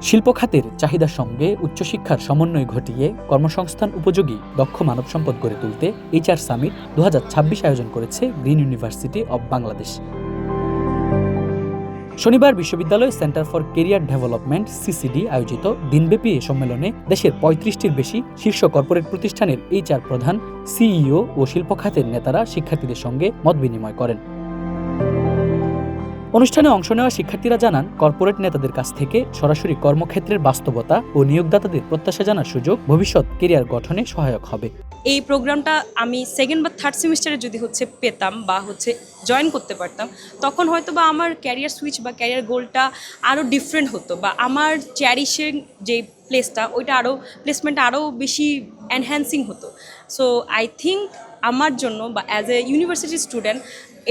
শিল্প খাতের চাহিদার সঙ্গে উচ্চশিক্ষার সমন্বয় ঘটিয়ে কর্মসংস্থান উপযোগী দক্ষ মানব সম্পদ গড়ে তুলতে এইচআর সামিট 2026 আয়োজন করেছে গ্রিন ইউনিভার্সিটি অব বাংলাদেশ। শনিবার বিশ্ববিদ্যালয় centre for career development CCD আয়োজিত দিনব্যাপী এ সম্মেলনে দেশের 35টির বেশি শীর্ষ কর্পোরেট প্রতিষ্ঠানের এইচআর প্রধান, সিইও ও শিল্প খাতের নেতারা শিক্ষার্থীদের সঙ্গে মত বিনিময় করেন। অনুষ্ঠানে অংশ নেওয়া শিক্ষার্থীরা জানান, কর্পোরেট নেতাদের কাছ থেকে সরাসরি কর্মক্ষেত্রের বাস্তবতা ও নিয়োগদাতাদের প্রত্যাশা জানার সুযোগ ভবিষ্যৎ ক্যারিয়ার গঠনে সহায়ক হবে। এই প্রোগ্রামটা আমি সেকেন্ড বা থার্ড সেমিস্টারে যদি পেতাম বা জয়েন করতে পারতাম, তখন হয়তো বা আমার ক্যারিয়ার সুইচ বা ক্যারিয়ার গোলটা আরও ডিফারেন্ট হতো, বা আমার চ্যারিশিং যে প্লেসটা প্লেসমেন্টটা আরও বেশি এনহ্যান্সিং হতো। সো আই থিঙ্ক আমার জন্য বা অ্যাজ এ ইউনিভার্সিটি স্টুডেন্ট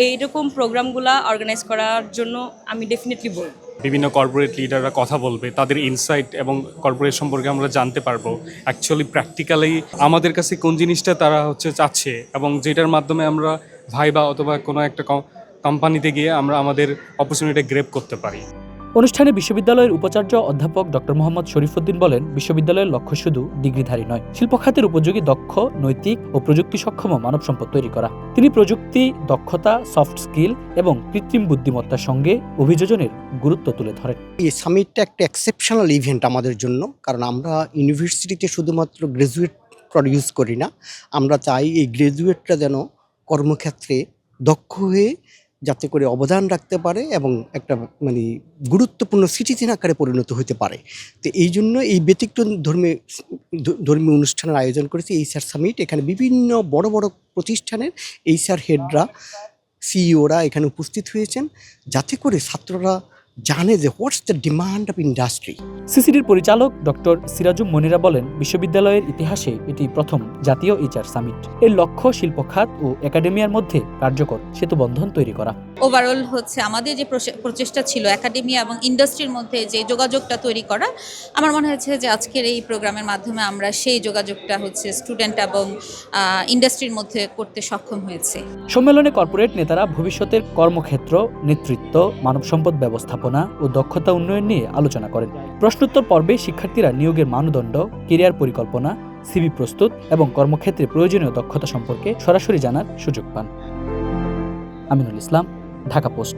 এইরকম প্রোগ্রামগুলো অর্গানাইজ করার জন্য আমি ডেফিনেটলি বলব। বিভিন্ন কর্পোরেট লিডাররা কথা বলবে, তাদের ইনসাইট এবং কর্পোরেট সম্পর্কে আমরা জানতে পারবো অ্যাকচুয়ালি প্র্যাকটিক্যালি আমাদের কাছে কোন জিনিসটা তারা চাচ্ছে, এবং যেটার মাধ্যমে আমরা ভাইবা অথবা কোনো একটা কোম্পানিতে গিয়ে আমরা আমাদের অপরচুনিটি গ্র্যাব করতে পারি। অনুষ্ঠানে বিশ্ববিদ্যালয়ের উপাচার্য অধ্যাপক ডক্টর মোহাম্মদ শরীফউদ্দিন বলেন, বিশ্ববিদ্যালয়ের লক্ষ্য শুধু ডিগ্রিধারী নয়, শিল্প খাতের উপযোগী দক্ষ, নৈতিক ও প্রযুক্তি সক্ষম মানব সম্পদ তৈরি করা। তিনি প্রযুক্তি, দক্ষতা, সফট স্কিল এবং কৃত্রিম বুদ্ধিমত্তার সঙ্গে অভিযোজনের গুরুত্ব তুলে ধরেন। এই সামিটটা একটা এক্সেপশনাল ইভেন্ট আমাদের জন্য, কারণ আমরা ইউনিভার্সিটিতে শুধুমাত্র গ্রাজুয়েট প্রডিউস করি না, আমরা চাই এই গ্রাজুয়েটরা যেন কর্মক্ষেত্রে দক্ষ হয়ে যাতে করে অবদান রাখতে পারে এবং একটা গুরুত্বপূর্ণ সিটিজেন আকারে পরিণত হতে পারে। তো এই জন্য এই ব্যতিক্রম ধর্মীয় অনুষ্ঠানের আয়োজন করেছে এইচআর সামিট। এখানে বিভিন্ন বড় বড় প্রতিষ্ঠানের এইচআর হেডরা, সিইওরা এখানে উপস্থিত হয়েছেন, যাতে করে ছাত্ররা জানে যে what's the demand of industry. সিসিডির পরিচালক ডক্টর সিরাজুম মনিরা বলেন, বিশ্ববিদ্যালয়ের ইতিহাসে এটি প্রথম জাতীয় এইচআর সামিট। এর লক্ষ্য শিল্প খাত ও একাডেমিয়ার মধ্যে কার্যকর সেতুবন্ধন তৈরি করা। ওভারঅল আমাদের যে প্রচেষ্টা ছিল একাডেমিয়া এবং ইন্ডাস্ট্রির মধ্যে যে যোগাযোগটা তৈরি করা, আমার মনে হয়েছে যে আজকের এই প্রোগ্রামের মাধ্যমে আমরা সেই যোগাযোগটা স্টুডেন্ট এবং ইন্ডাস্ট্রির মধ্যে করতে সক্ষম হয়েছে। সম্মেলনে কর্পোরেট নেতারা ভবিষ্যতের কর্মক্ষেত্র, নেতৃত্ব, মানব সম্পদ ব্যবস্থাপনা ও দক্ষতা উন্নয়ন নিয়ে আলোচনা করেন। প্রশ্নোত্তর পর্বে শিক্ষার্থীরা নিয়োগের মানদণ্ড, ক্যারিয়ার পরিকল্পনা, সিভি প্রস্তুত এবং কর্মক্ষেত্রে প্রয়োজনীয় দক্ষতা সম্পর্কে সরাসরি জানার সুযোগ পান। আমিনুল ইসলাম, ঢাকা পোস্ট।